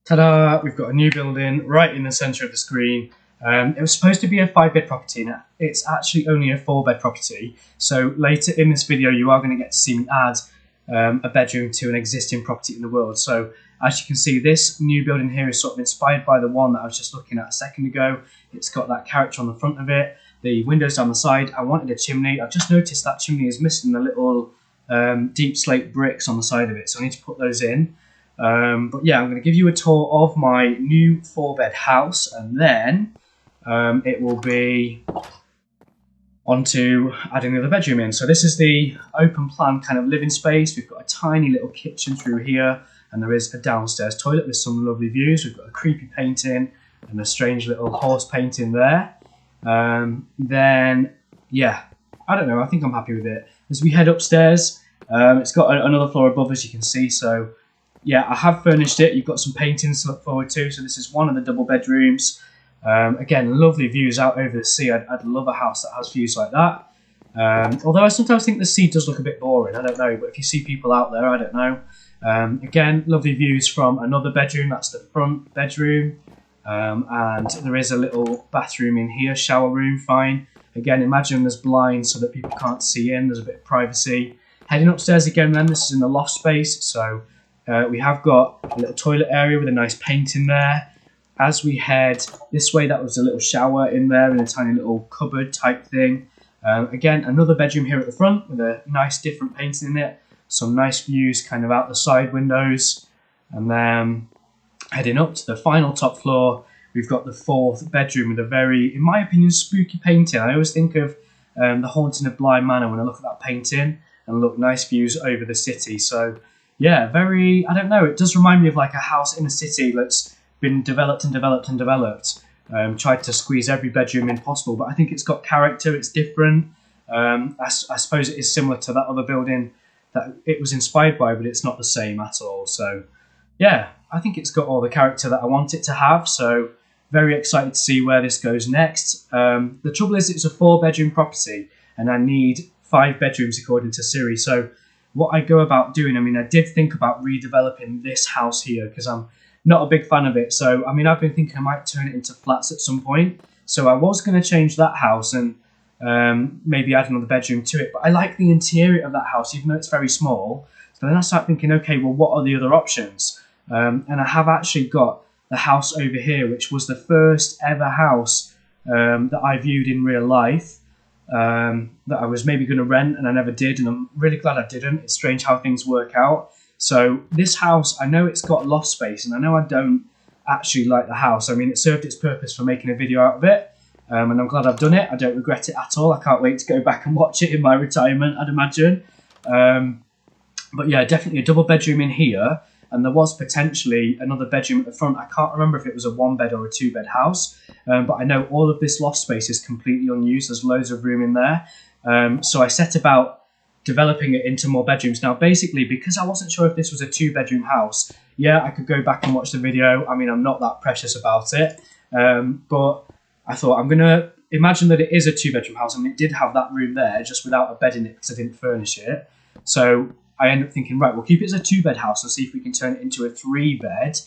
Ta-da! We've got a new building right in the centre of the screen. It was supposed to be a 5-bed property, and it's actually only a 4-bed property. So later in this video, you are going to get to see me add a bedroom to an existing property in the world. So as you can see, this new building here is sort of inspired by the one that I was just looking at a second ago. It's got that character on the front of it, the windows down the side. I wanted a chimney. I've just noticed that chimney is missing the little deep slate bricks on the side of it, so I need to put those in. But yeah, I'm going to give you a tour of my new 4-bed house, and then it will be on to adding the other bedroom in. So this is the open plan kind of living space. We've got a tiny little kitchen through here, and there is a downstairs toilet with some lovely views. We've got a creepy painting and a strange little horse painting there. Then, yeah, I don't know, I think I'm happy with it. As we head upstairs, it's got another floor above, as you can see, so yeah, I have furnished it. You've got some paintings to look forward to. So this is one of the double bedrooms. Again, lovely views out over the sea. I'd love a house that has views like that. Although I sometimes think the sea does look a bit boring. I don't know, but if you see people out there, I don't know. Again, lovely views from another bedroom. That's the front bedroom. And there is a little bathroom in here, shower room, fine. Again, imagine there's blinds so that people can't see in. There's a bit of privacy. Heading upstairs again then, this is in the loft space. So we have got a little toilet area with a nice painting there. As we head this way, that was a little shower in there and a tiny little cupboard type thing. Again, another bedroom here at the front with a nice different painting in it. Some nice views kind of out the side windows. And then heading up to the final top floor, we've got the 4th bedroom with a very, in my opinion, spooky painting. I always think of The Haunting of Bly Manor when I look at that painting, and look, nice views over the city. So yeah, very, I don't know, it does remind me of like a house in a city that's been developed and developed and developed. Tried to squeeze every bedroom in possible, but I think it's got character, it's different. I suppose it is similar to that other building that it was inspired by, but it's not the same at all. So yeah, I think it's got all the character that I want it to have. So very excited to see where this goes next. The trouble is it's a 4-bedroom property and I need 5 bedrooms according to Siri. So what I go about doing, I mean, I did think about redeveloping this house here because I'm not a big fan of it. So, I mean, I've been thinking I might turn it into flats at some point. So I was going to change that house and maybe add another bedroom to it. But I like the interior of that house, even though it's very small. So then I start thinking, okay, well, what are the other options? And I have actually got the house over here, which was the first ever house that I viewed in real life. That I was maybe going to rent and I never did, and I'm really glad I didn't. It's strange how things work out. So this house, I know it's got loft space and I know I don't actually like the house. I mean, it served its purpose for making a video out of it, and I'm glad I've done it. I don't regret it at all. I can't wait to go back and watch it in my retirement, I'd imagine. But yeah, definitely a double bedroom in here, and there was potentially another bedroom at the front. I can't remember if it was a 1-bed or a 2-bed house, but I know all of this loft space is completely unused. There's loads of room in there. So I set about developing it into more bedrooms. Now, basically, because I wasn't sure if this was a 2-bedroom house, yeah, I could go back and watch the video. I mean, I'm not that precious about it. But I thought I'm going to imagine that it is a 2-bedroom house. I mean, it did have that room there just without a bed in it because I didn't furnish it. So I ended up thinking, right, we'll keep it as a 2-bed house and see if we can turn it into a 3-bed,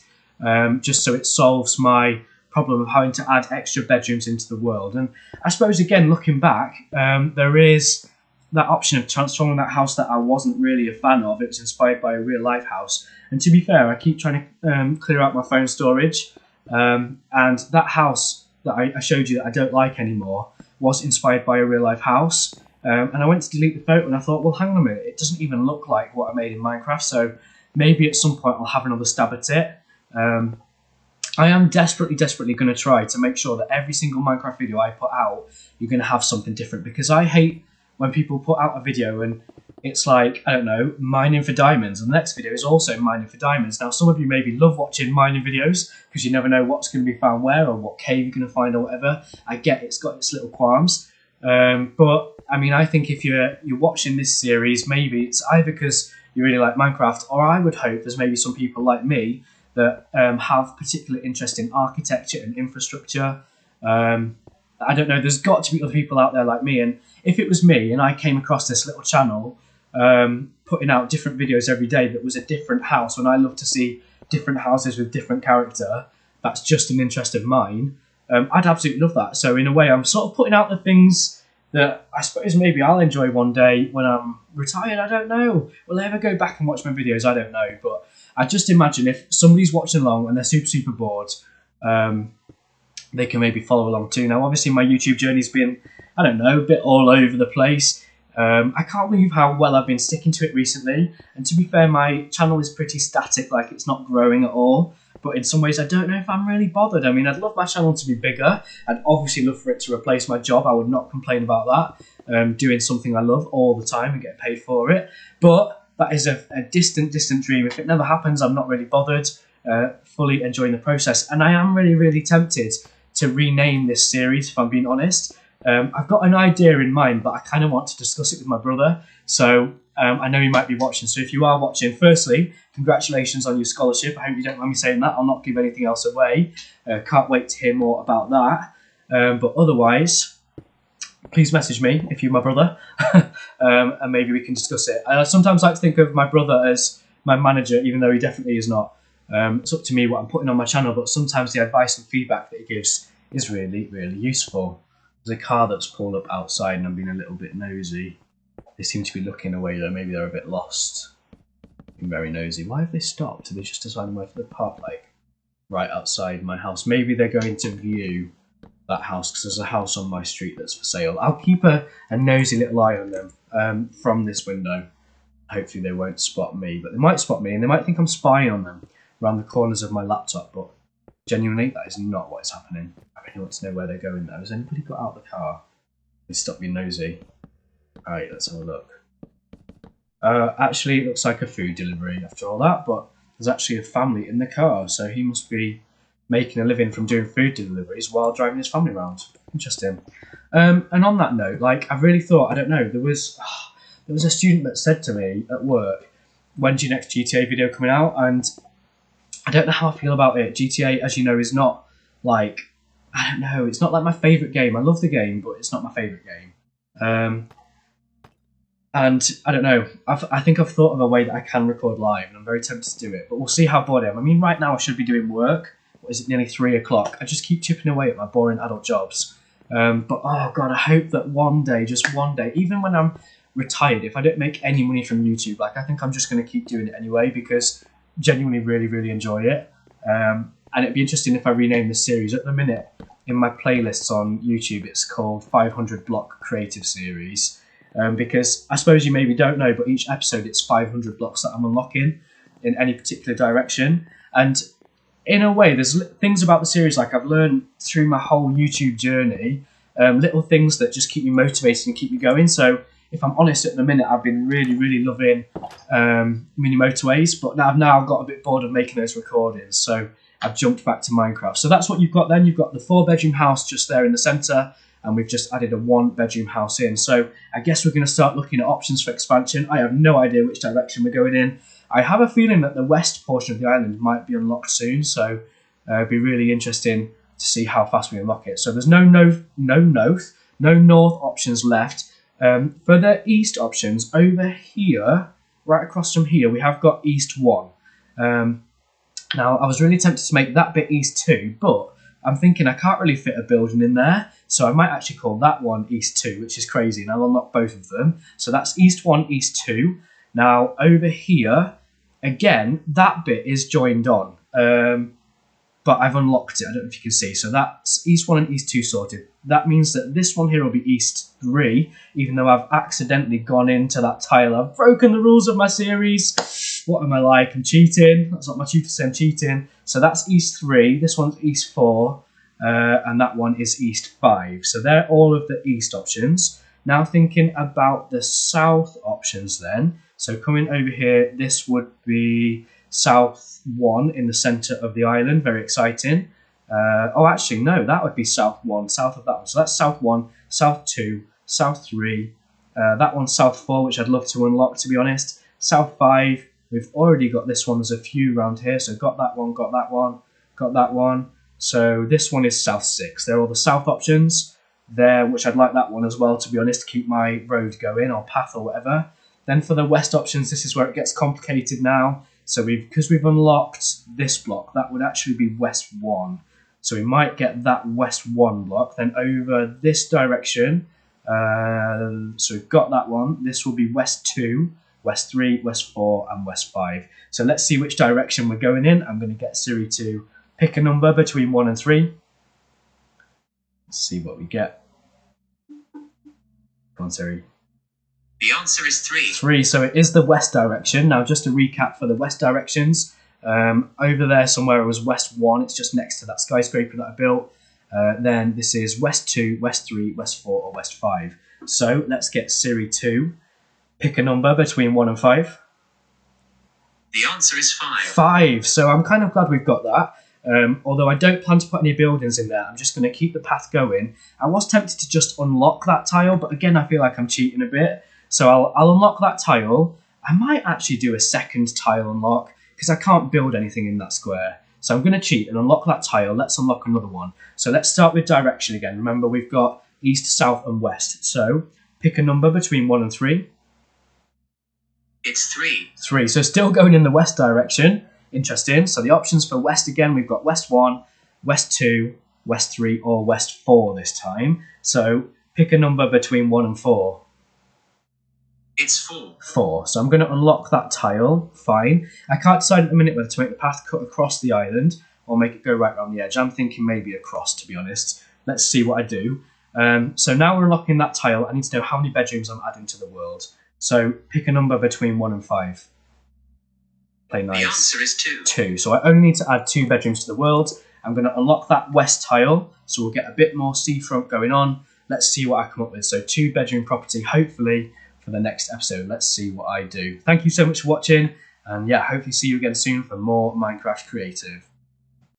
just so it solves my problem of having to add extra bedrooms into the world. And I suppose, again, looking back, there is that option of transforming that house that I wasn't really a fan of. It was inspired by a real life house. And to be fair, I keep trying to clear out my phone storage. And that house that I showed you that I don't like anymore was inspired by a real life house. And I went to delete the photo and I thought, well, hang on a minute, it doesn't even look like what I made in Minecraft. So maybe at some point I'll have another stab at it. I am desperately going to try to make sure that every single Minecraft video I put out, you're going to have something different, because I hate when people put out a video and it's like, I don't know, mining for diamonds, and the next video is also mining for diamonds. Now, some of you maybe love watching mining videos because you never know what's going to be found where or what cave you're going to find or whatever. I get it's got its little qualms. But, I mean, I think if you're watching this series, maybe it's either because you really like Minecraft, or I would hope there's maybe some people like me that have particular interest in architecture and infrastructure. I don't know, there's got to be other people out there like me, and if it was me and I came across this little channel putting out different videos every day that was a different house, when I love to see different houses with different character, that's just an interest of mine, I'd absolutely love that. So in a way, I'm sort of putting out the things that I suppose maybe I'll enjoy one day when I'm retired. I don't know. Will I ever go back and watch my videos? I don't know. But I just imagine if somebody's watching along and they're super bored, they can maybe follow along too. Now, obviously, my YouTube journey's been, I don't know, a bit all over the place. I can't believe how well I've been sticking to it recently. And to be fair, my channel is pretty static, like it's not growing at all. But in some ways, I don't know if I'm really bothered. I mean, I'd love my channel to be bigger. I'd obviously love for it to replace my job. I would not complain about that. Doing something I love all the time and getting paid for it. But that is a distant dream. If it never happens, I'm not really bothered. Fully enjoying the process. And I am really tempted to rename this series, if I'm being honest. I've got an idea in mind, but I kind of want to discuss it with my brother. So I know he might be watching. So if you are watching, firstly, congratulations on your scholarship. I hope you don't mind me saying that. I'll not give anything else away. Can't wait to hear more about that. But otherwise, please message me if you're my brother, and maybe we can discuss it. I sometimes like to think of my brother as my manager, even though he definitely is not. It's up to me what I'm putting on my channel, but sometimes the advice and feedback that he gives is really useful. There's a car that's pulled up outside and I'm being a little bit nosy. They seem to be looking away though, maybe they're a bit lost. Being very nosy. Why have they stopped? Have they just decided where to park, like right outside my house? Maybe they're going to view that house because there's a house on my street that's for sale. I'll keep a nosy little eye on them from this window. Hopefully they won't spot me, but they might spot me and they might think I'm spying on them around the corners of my laptop, but genuinely that is not what is happening. I really want to know where they're going though. Has anybody got out the car? They stop being nosy. Alright, let's have a look. Actually, it looks like a food delivery after all that, but there's actually a family in the car, so he must be making a living from doing food deliveries while driving his family around. Interesting. And on that note, like, I've really thought, I don't know, there was a student that said to me at work, when's your next GTA video coming out? And I don't know how I feel about it. GTA, as you know, is not like, I don't know, it's not like my favourite game. I love the game, but it's not my favourite game. And I don't know, I think I've thought of a way that I can record live, and I'm very tempted to do it, but we'll see how bored I am. I mean, right now I should be doing work. What is it, nearly 3 o'clock? I just keep chipping away at my boring adult jobs. But oh God, I hope that one day, just one day, even when I'm retired, if I don't make any money from YouTube, like I think I'm just going to keep doing it anyway, because genuinely really enjoy it. And it'd be interesting if I rename this series. At the minute, in my playlists on YouTube, it's called 500 Block Creative Series. Because I suppose you maybe don't know, but each episode it's 500 blocks that I'm unlocking in any particular direction. And in a way, there's things about the series like I've learned through my whole YouTube journey, little things that just keep me motivated and keep me going. So if I'm honest, at the minute, I've been really loving mini motorways, but now I've now got a bit bored of making those recordings. So I've jumped back to Minecraft. So that's what you've got then. You've got the 4-bedroom house just there in the centre, and we've just added a 1-bedroom house in. So I guess we're going to start looking at options for expansion. I have no idea which direction we're going in. I have a feeling that the west portion of the island might be unlocked soon, so it'd be really interesting to see how fast we unlock it. So there's no north options left. For the east options, over here, right across from here, we have got east 1. Now, I was really tempted to make that bit east 2, but I'm thinking I can't really fit a building in there, so I might actually call that one East 2, which is crazy, and I'll unlock both of them. So that's East 1, East 2. Now, over here, again, that bit is joined on, but I've unlocked it. I don't know if you can see. So that's East 1 and East 2 sorted. That means that this one here will be East 3, even though I've accidentally gone into that tile. I've broken the rules of my series. What am I like? I'm cheating. That's what my tutor said, I'm cheating. So that's East 3. This one's East 4. And that one is East 5. So they're all of the East options. Now thinking about the South options then. So coming over here, this would be South 1 in the centre of the island. Very exciting. Oh, actually, no, that would be South 1, south of that one. So that's South 1, South 2, South 3. That one's South 4, which I'd love to unlock, to be honest. South 5, we've already got this one. There's a few around here. So got that one, got that one, got that one. So this one is South 6. They're all the South options there, which I'd like that one as well, to be honest, to keep my road going, or path or whatever. Then for the West options, this is where it gets complicated now. So because we've unlocked this block, that would actually be West 1. So we might get that West 1 block. Then over this direction, so we've got that one. This will be West 2, West 3, West 4, and West 5. So let's see which direction we're going in. I'm going to get Siri to pick a number between 1 and 3. Let's see what we get. Come on, Siri. The answer is 3. 3, so it is the west direction. Now, just to recap for the west directions, over there somewhere it was West 1. It's just next to that skyscraper that I built. Then this is West 2, West 3, West 4, or West 5. So let's get Siri to pick a number between 1 and 5. The answer is 5. 5, so I'm kind of glad we've got that. Although I don't plan to put any buildings in there, I'm just going to keep the path going. I was tempted to just unlock that tile, but again, I feel like I'm cheating a bit. So I'll unlock that tile. I might actually do a second tile unlock because I can't build anything in that square. So I'm going to cheat and unlock that tile. Let's unlock another one. So let's start with direction again. Remember, we've got east, south, and west. So pick a number between 1 and 3. It's 3. 3, so still going in the west direction. Interesting. So the options for west again, we've got West 1, West 2, West 3, or West 4 this time. So pick a number between 1 and 4. It's 4. 4. So I'm going to unlock that tile. Fine. I can't decide at the minute whether to make the path cut across the island or make it go right around the edge. I'm thinking maybe across, to be honest. Let's see what I do. So now we're unlocking that tile. I need to know how many bedrooms I'm adding to the world. So pick a number between 1 and 5. Play nice. The answer is 2. 2. So I only need to add 2 bedrooms to the world. I'm going to unlock that west tile, so we'll get a bit more seafront going on. Let's see what I come up with. So 2 bedroom property, hopefully, for the next episode. Let's see what I do. Thank you so much for watching, and yeah, hopefully see you again soon for more Minecraft Creative.